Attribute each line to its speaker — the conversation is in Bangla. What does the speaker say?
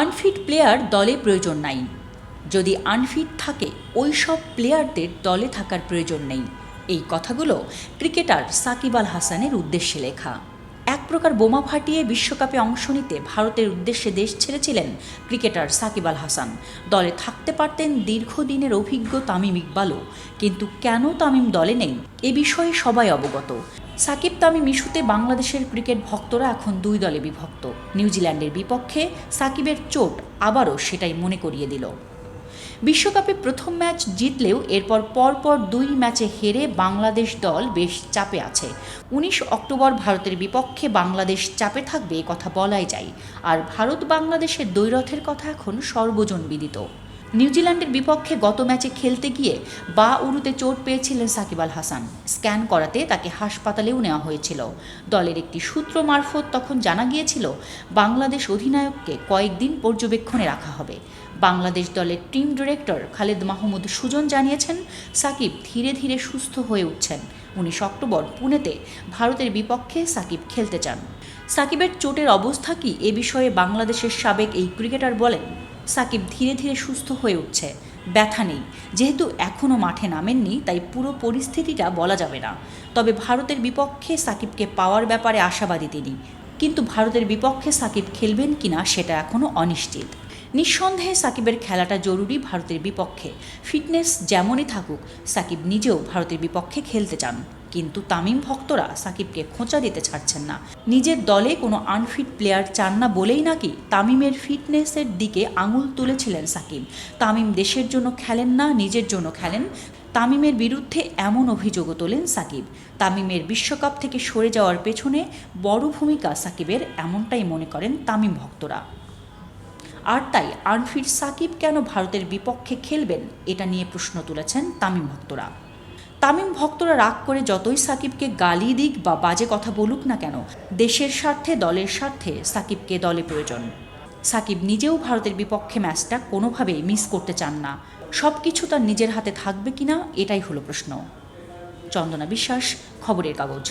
Speaker 1: আনফিট প্লেয়ার দলে প্রয়োজন নাই। যদি আনফিট থাকে ওই সব প্লেয়ারদের দলে থাকার প্রয়োজন নেই। এই কথাগুলো ক্রিকেটার সাকিব আল হাসানের উদ্দেশ্যে লেখা। এক প্রকার বোমা ফাটিয়ে বিশ্বকাপে অংশ নিতে ভারতের উদ্দেশ্যে দেশ ছেড়েছিলেন ক্রিকেটার সাকিব আল হাসান। দলে থাকতে পারতেন দীর্ঘদিনের অভিজ্ঞ তামিম ইকবালও, কিন্তু কেন তামিম দলে নেই এ বিষয়ে সবাই অবগত। সাকিব তামিম ইস্যুতে বাংলাদেশের ক্রিকেট ভক্তরা এখন দুই দলে বিভক্ত। নিউজিল্যান্ডের বিপক্ষে সাকিবের চোট আবারও সেটাই মনে করিয়ে দিল। বিশ্বকাপে প্রথম ম্যাচ জিতলেও এরপর পরপর দুই ম্যাচে হেরে বাংলাদেশ দল বেশ চাপে আছে। ১৯ অক্টোবর ভারতের বিপক্ষে বাংলাদেশ চাপে থাকবে এ কথা বলাই যায়। আর ভারত বাংলাদেশের দ্বৈরথের কথা এখন সর্বজনবিদিত। নিউজিল্যান্ডের বিপক্ষে গত ম্যাচে খেলতে গিয়ে বা উরুতে চোট পেয়েছিলেন সাকিব আল হাসান। স্ক্যান করাতে তাকে হাসপাতালেও নেওয়া হয়েছিল। দলের একটি সূত্র মারফত তখন জানা গিয়েছিল বাংলাদেশ অধিনায়ককে কয়েকদিন পর্যবেক্ষণে রাখা হবে। বাংলাদেশ দলের টিম ডিরেক্টর খালেদ মাহমুদ সুজন জানিয়েছেন সাকিব ধীরে ধীরে সুস্থ হয়ে উঠছেন। ১৯ অক্টোবর পুনেতে ভারতের বিপক্ষে সাকিব খেলতে চান। সাকিবের চোটের অবস্থা কি এ বিষয়ে বাংলাদেশের সাবেক এই ক্রিকেটার বলেন, সাকিব ধীরে ধীরে সুস্থ হয়ে উঠছে, ব্যথা নেই। যেহেতু এখনও মাঠে নামেননি তাই পুরো পরিস্থিতিটা বলা যাবে না। তবে ভারতের বিপক্ষে সাকিবকে পাওয়ার ব্যাপারে আশাবাদী তিনি, কিন্তু ভারতের বিপক্ষে সাকিব খেলবেন কিনা সেটা এখনও অনিশ্চিত। নিঃসন্দেহে সাকিবের খেলাটা জরুরি ভারতের বিপক্ষে। ফিটনেস যেমনই থাকুক সাকিব নিজেও ভারতের বিপক্ষে খেলতে চান, কিন্তু তামিম ভক্তরা সাকিবকে খোঁচা দিতে ছাড়ছেন না। নিজের দলে কোনো আনফিট প্লেয়ার চান না বলেই নাকি তামিমের ফিটনেসের দিকে আঙুল তুলেছিলেন সাকিব। তামিম দেশের জন্য খেলেন না, নিজের জন্য খেলেন। তামিমের বিরুদ্ধে এমন অভিযোগও তোলেন সাকিব। তামিমের বিশ্বকাপ থেকে সরে যাওয়ার পেছনে বড় ভূমিকা সাকিবের, এমনটাই মনে করেন তামিম ভক্তরা। আর তাই আনফিট সাকিব কেন ভারতের বিপক্ষে খেলবেন এটা নিয়ে প্রশ্ন তুলেছেন তামিম ভক্তরা। তামিম ভক্তরা রাগ করে যতই সাকিবকে গালি দিক বা বাজে কথা বলুক না কেন, দেশের স্বার্থে দলের স্বার্থে সাকিবকে দলে প্রয়োজন। সাকিব নিজেও ভারতের বিপক্ষে ম্যাচটা কোনোভাবেই মিস করতে চান না। সব কিছু তার নিজের হাতে থাকবে কিনা এটাই হলো প্রশ্ন। চন্দনা বিশ্বাস, খবরের কাগজ।